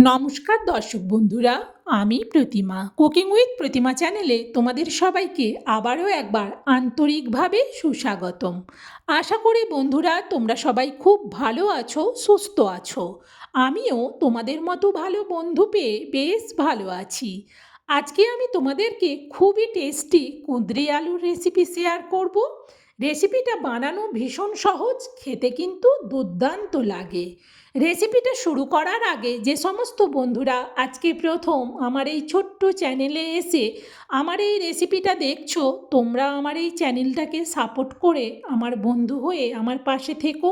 নমস্কার দর্শক বন্ধুরা, আমি প্রতিমা কুকিং উইথ প্রতিমা চ্যানেলে তোমাদের সবাইকে আবারও একবার আন্তরিকভাবে সুস্বাগতম। আশা করি বন্ধুরা তোমরা সবাই খুব ভালো আছো, সুস্থ আছো। আমিও তোমাদের মতো ভালো বন্ধু পেয়ে বেশ ভালো আছি। আজকে আমি তোমাদেরকে খুবই টেস্টি কুঁদরি আলুর রেসিপি শেয়ার করব। রেসিপিটা বানানো ভীষণ সহজ, খেতে কিন্তু দুর্দান্ত লাগে। রেসিপিটা শুরু করার আগে যে সমস্ত বন্ধুরা আজকে প্রথম আমার এই ছোট্ট চ্যানেলে এসে আমার এই রেসিপিটা দেখছো, তোমরা আমার এই চ্যানেলটাকে সাপোর্ট করে আমার বন্ধু হয়ে আমার পাশে থেকো।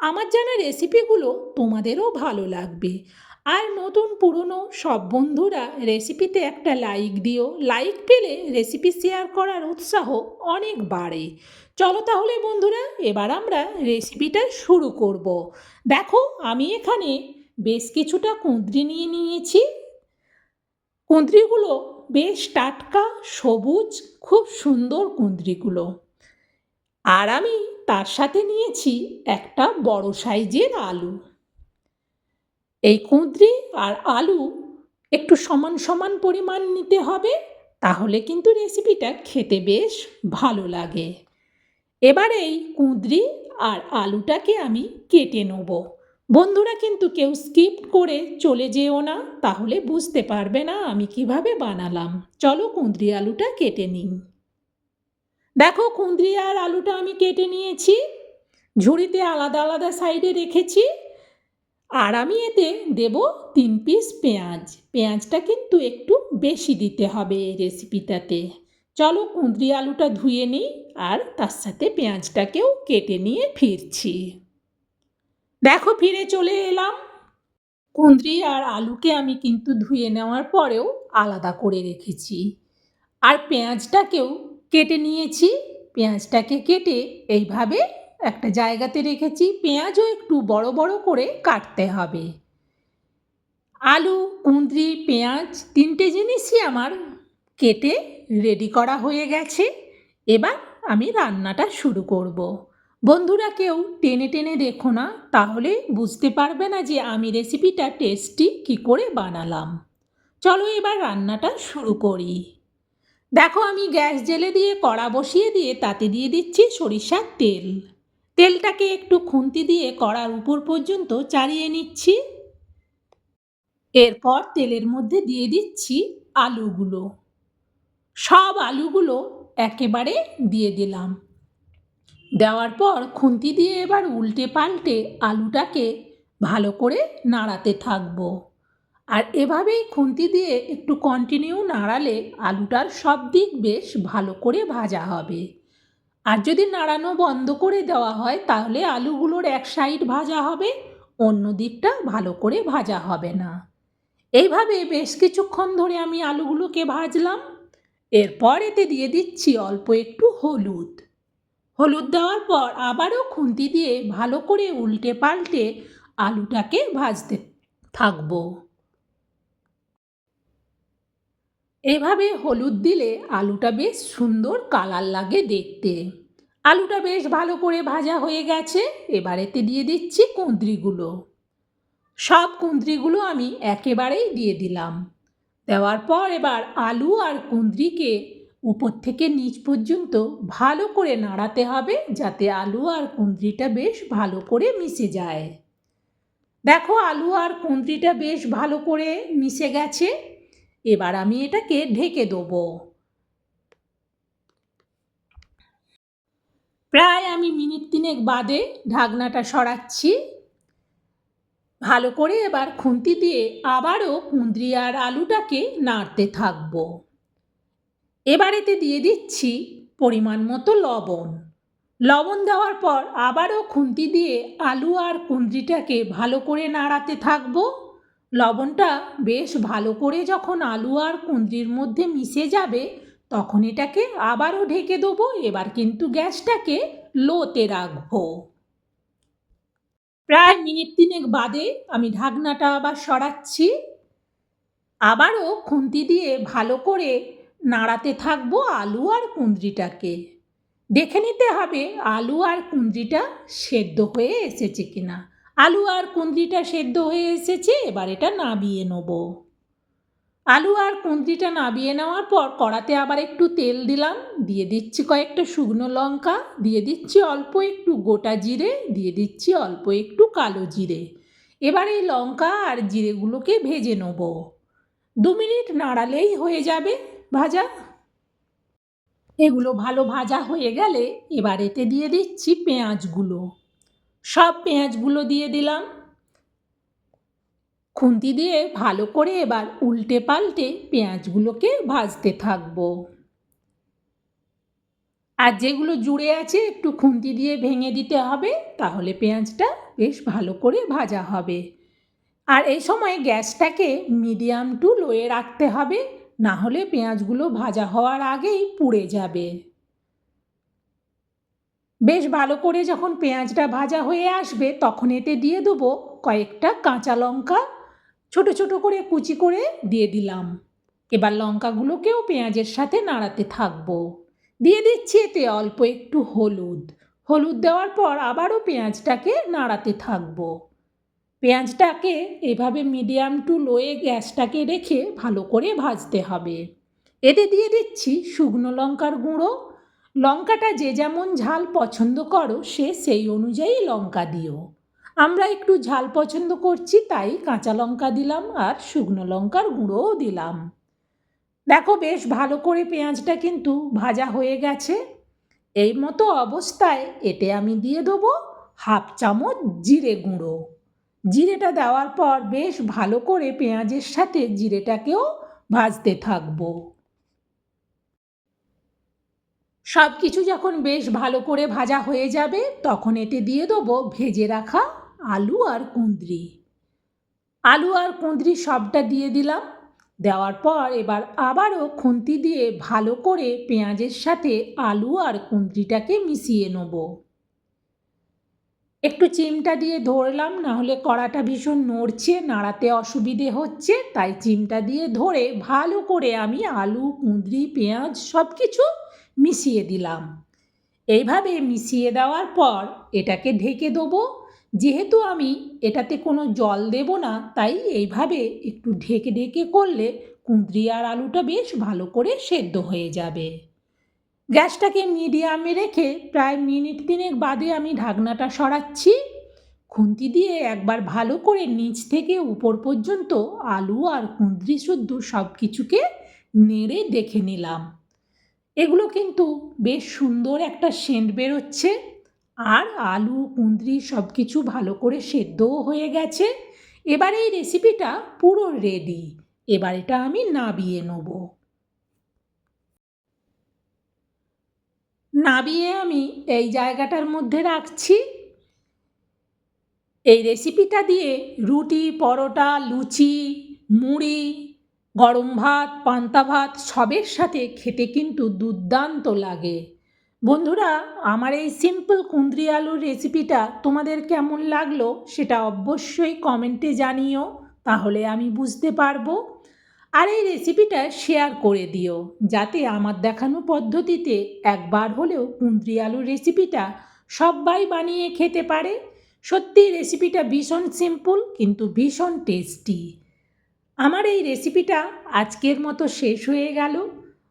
আমার জানা রেসিপিগুলো তোমাদেরও ভালো লাগবে। আর নতুন পুরনো সব বন্ধুরা রেসিপিতে একটা লাইক দিও। লাইক পেলে রেসিপি শেয়ার করার উৎসাহ অনেক বাড়ে। চলো তাহলে বন্ধুরা, এবার আমরা রেসিপিটা শুরু করব। দেখো, আমি এখানে বেশ কিছুটা কুঁদরি নিয়ে নিয়েছি। কুঁদরিগুলো বেশ টাটকা, সবুজ, খুব সুন্দর কুঁদরিগুলো। আর আমি তার সাথে নিয়েছি একটা বড় সাইজের আলু। এই কুঁদরি আর আলু একটু সমান সমান পরিমাণ নিতে হবে, তাহলে কিন্তু রেসিপিটা খেতে বেশ ভালো লাগে। এবার এই কুঁদরি আর আলুটাকে আমি কেটে নেব। বন্ধুরা কিন্তু কেউ স্কিপ করে চলে যেও না, তাহলে বুঝতে পারবে না আমি কিভাবে বানালাম। চলো কুঁদরি আলুটা কেটে নিই। দেখো, কুঁদরি আর আলুটা আমি কেটে নিয়েছি, ঝুড়িতে আলাদা আলাদা সাইডে রেখেছি। আর আমি এতে দেব 3 পিস পেঁয়াজ। পেঁয়াজটা কিন্তু একটু বেশি দিতে হবে এই রেসিপিটাতে। চলো কুঁদরি আলুটা ধুয়ে নিই আর তার সাথে পেঁয়াজটাকেও কেটে নিয়ে ফিরছি। দেখো, ফিরে চলে এলাম। কুঁদরি আর আলুকে আমি কিন্তু ধুয়ে নেওয়ার পরেও আলাদা করে রেখেছি। আর পেঁয়াজটাকেও কেটে নিয়েছি। পেঁয়াজটাকে কেটে এইভাবে একটা জায়গাতে রেখেছি। পেঁয়াজও একটু বড় বড় করে কাটতে হবে। আলু, কুঁদরি, পেঁয়াজ 3টে জিনিসই আমার কেটে রেডি করা হয়ে গেছে। এবার আমি রান্নাটা শুরু করব। বন্ধুরা কেউ টেনে টেনে দেখো না, তাহলে বুঝতে পারবে না যে আমি রেসিপিটা টেস্টি কী করে বানালাম। চলো এবার রান্নাটা শুরু করি। দেখো, আমি গ্যাস জ্বেলে দিয়ে কড়া বসিয়ে দিয়ে তাতে দিয়ে দিচ্ছি সরিষার তেল। তেলটাকে একটু খুন্তি দিয়ে কড়ার উপর পর্যন্ত চাড়িয়ে নিচ্ছি। এরপর তেলের মধ্যে দিয়ে দিচ্ছি আলুগুলো। সব আলুগুলো একেবারে দিয়ে দিলাম। দেওয়ার পর খুন্তি দিয়ে এবার উল্টে পাল্টে আলুটাকে ভালো করে নাড়াতে থাকবো। আর এভাবেই খুন্তি দিয়ে একটু কন্টিনিউ নাড়ালে আলুটার সব দিক বেশ ভালো করে ভাজা হবে। আর যদি নাড়ানো বন্ধ করে দেওয়া হয় তাহলে আলুগুলোর এক সাইড ভাজা হবে, অন্য দিকটা ভালো করে ভাজা হবে না। এইভাবে বেশ কিছুক্ষণ ধরে আমি আলুগুলোকে ভাজলাম। এরপর এতে দিয়ে দিচ্ছি অল্প একটু হলুদ। হলুদ দেওয়ার পর আবারও খুন্তি দিয়ে ভালো করে উল্টে পাল্টে আলুটাকে ভাজতে থাকবো। এভাবে হলুদ দিলে আলুটা বেশ সুন্দর কালার লাগে দেখতে। আলুটা বেশ ভালো করে ভাজা হয়ে গেছে। এবার এতে দিয়ে দিচ্ছি কুঁদরিগুলো। সব কুঁদরিগুলো আমি একেবারেই দিয়ে দিলাম। দেওয়ার পর এবার আলু আর কুঁদরিকে উপর থেকে নিচ পর্যন্ত ভালো করে নাড়াতে হবে, যাতে আলু আর কুঁদরিটা বেশ ভালো করে মিশে যায়। দেখো, আলু আর কুঁদরিটা বেশ ভালো করে মিশে গেছে। এবার আমি এটাকে ঢেকে দেবো। প্রায় আমি মিনিট 3 বাদে ঢাকনাটা সরাচ্ছি। ভালো করে এবার খুন্তি দিয়ে আবারও কুঁদরি আর আলুটাকে নাড়তে থাকবো। এবার এতে দিয়ে দিচ্ছি পরিমাণ মতো লবণ। লবণ দেওয়ার পর আবারও খুন্তি দিয়ে আলু আর কুঁদরিটাকে ভালো করে নাড়াতে থাকবো। লবণটা বেশ ভালো করে যখন আলু আর কুঁদরির মধ্যে মিশে যাবে তখন এটাকে আবারও ঢেকে দেবো। এবার কিন্তু গ্যাসটাকে লোতে রাখবো। প্রায় মিনিট 3 বাদে আমি ঢাকনাটা আবার সরাচ্ছি। আবারও খুন্তি দিয়ে ভালো করে নাড়াতে থাকবো আলু আর কুঁদরিটাকে। দেখে নিতে হবে আলু আর কুঁদরিটা সেদ্ধ হয়ে এসেছে কিনা। আলু আর কুঁদরিটা সেদ্ধ হয়ে এসেছে, এবার এটা নাবিয়ে নেব। আলু আর কুঁদরিটা নাবিয়ে নেওয়ার পর কড়াতে আবার একটু তেল দিলাম, দিয়ে দিচ্ছি কয়েকটা শুকনো লঙ্কা, দিয়ে দিচ্ছি অল্প একটু গোটা জিরে, দিয়ে দিচ্ছি অল্প একটু কালো জিরে। এবার এই লঙ্কা আর জিরেগুলোকে ভেজে নেব। 2 মিনিট নাড়ালেই হয়ে যাবে ভাজা। এগুলো ভালো ভাজা হয়ে গেলে এবার এতে দিয়ে দিচ্ছি পেঁয়াজগুলো। সব পেঁয়াজগুলো দিয়ে দিলাম। খুন্তি দিয়ে ভালো করে এবার উল্টে পাল্টে পেঁয়াজগুলোকে ভাজতে থাকবো। আর যেগুলো জুড়ে আছে একটু খুন্তি দিয়ে ভেঙে দিতে হবে, তাহলে পেঁয়াজটা বেশ ভালো করে ভাজা হবে। আর এই সময় গ্যাসটাকে মিডিয়াম টু লোয়ে রাখতে হবে, না হলে পেঁয়াজগুলো ভাজা হওয়ার আগেই পুড়ে যাবে। বেশ ভালো করে যখন পেঁয়াজটা ভাজা হয়ে আসবে তখন এতে দিয়ে দেবো কয়েকটা কাঁচা লঙ্কা, ছোট ছোট করে কুচি করে দিয়ে দিলাম। এবার লঙ্কাগুলোকেও পেঁয়াজের সাথে নাড়াতে থাকবো। দিয়ে দিচ্ছি এতে অল্প একটু হলুদ। হলুদ দেওয়ার পর আবারও পেঁয়াজটাকে নাড়াতে থাকবো। পেঁয়াজটাকে এভাবে মিডিয়াম টু লোয়ে গ্যাসটাকে রেখে ভালো করে ভাজতে হবে। এতে দিয়ে দিচ্ছি শুকনো লঙ্কার গুঁড়ো। লঙ্কাটা যে যেমন ঝাল পছন্দ করো সে সেই অনুযায়ী লঙ্কা দিও। আমরা একটু ঝাল পছন্দ করছি তাই কাঁচা লঙ্কা দিলাম আর শুকনো লঙ্কার গুঁড়োও দিলাম। দেখো বেশ ভালো করে পেঁয়াজটা কিন্তু ভাজা হয়ে গেছে। এই মতো অবস্থায় এতে আমি দিয়ে দেবো 1/2 চামচ জিরে গুঁড়ো। জিরেটা দেওয়ার পর বেশ ভালো করে পেঁয়াজের সাথে জিরেটাকেও ভাজতে থাকবো। সব কিছু যখন বেশ ভালো করে ভাজা হয়ে যাবে তখন এতে দিয়ে দেবো ভেজে রাখা আলু আর কুঁদরি। আলু আর কুঁদরি সবটা দিয়ে দিলাম। দেওয়ার পর এবার আবারও খুন্তি দিয়ে ভালো করে পেঁয়াজের সাথে আলু আর কুঁদরিটাকে মিশিয়ে নেব। একটু চিমটা দিয়ে ধরলাম, নাহলে কড়াটা ভীষণ নড়ছে, নাড়াতে অসুবিধে হচ্ছে, তাই চিমটা দিয়ে ধরে ভালো করে আমি আলু কুঁদরি পেঁয়াজ সব কিছু মিশিয়ে দিলাম। এইভাবে মিশিয়ে দেওয়ার পর এটাকে ঢেকে দেবো। যেহেতু আমি এটাতে কোনো জল দেব না তাই এইভাবে একটু ঢেকে ঢেকে করলে কুঁদরি আর আলুটা বেশ ভালো করে সেদ্ধ হয়ে যাবে। গ্যাসটাকে মিডিয়ামে রেখে প্রায় মিনিট 3 বাদে আমি ঢাকনাটা সরাচ্ছি। খুন্তি দিয়ে একবার ভালো করে নিচ থেকে উপর পর্যন্ত আলু আর কুঁদরি শুদ্ধ সব কিছুকে নেড়ে দেখে নিলাম। এগুলো কিন্তু বেশ সুন্দর একটা সেন্ট বেরোচ্ছে আর আলু কুঁদরি সব কিছু ভালো করে সেদ্ধও হয়ে গেছে। এবার এই রেসিপিটা পুরো রেডি। এবার এটা আমি নাবিয়ে নেব। নাবিয়ে আমি এই জায়গাটার মধ্যে রাখছি। এই রেসিপিটা দিয়ে রুটি পরোটা লুচি মুড়ি গরম ভাত পান্তা ভাত সবের সাথে খেতে কিন্তু দুর্দান্ত লাগে। বন্ধুরা, আমার এই সিম্পল কুঁদরি আলুর রেসিপিটা তোমাদের কেমন লাগলো সেটা অবশ্যই কমেন্টে জানিও, তাহলে আমি বুঝতে পারবো। আর এই রেসিপিটা শেয়ার করে দিও, যাতে আমার দেখানো পদ্ধতিতে একবার হলেও কুঁদরি আলুর রেসিপিটা সবাই বানিয়ে খেতে পারে। সত্যি রেসিপিটা ভীষণ সিম্পল কিন্তু ভীষণ টেস্টি। আমার এই রেসিপিটা আজকের মতো শেষ হয়ে গেল।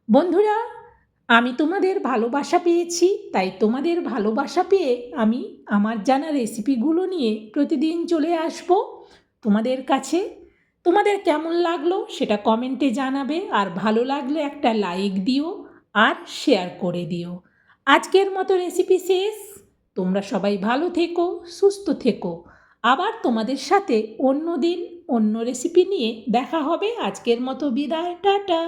বন্ধুরা, আমি তোমাদের ভালোবাসা পেয়েছি, তাই তোমাদের ভালোবাসা পেয়ে আমি আমার জানা রেসিপিগুলো নিয়ে প্রতিদিন চলে আসব তোমাদের কাছে। তোমাদের কেমন লাগলো সেটা কমেন্টে জানাবে, আর ভালো লাগলে একটা লাইক দিও আর শেয়ার করে দিও। আজকের মতো রেসিপি শেষ। তোমরা সবাই ভালো থেকো, সুস্থ থেকো। আবার তোমাদের সাথে অন্য দিন অন্য রেসিপি নিয়ে দেখা হবে। আজকের মতো বিদায়, টাটা।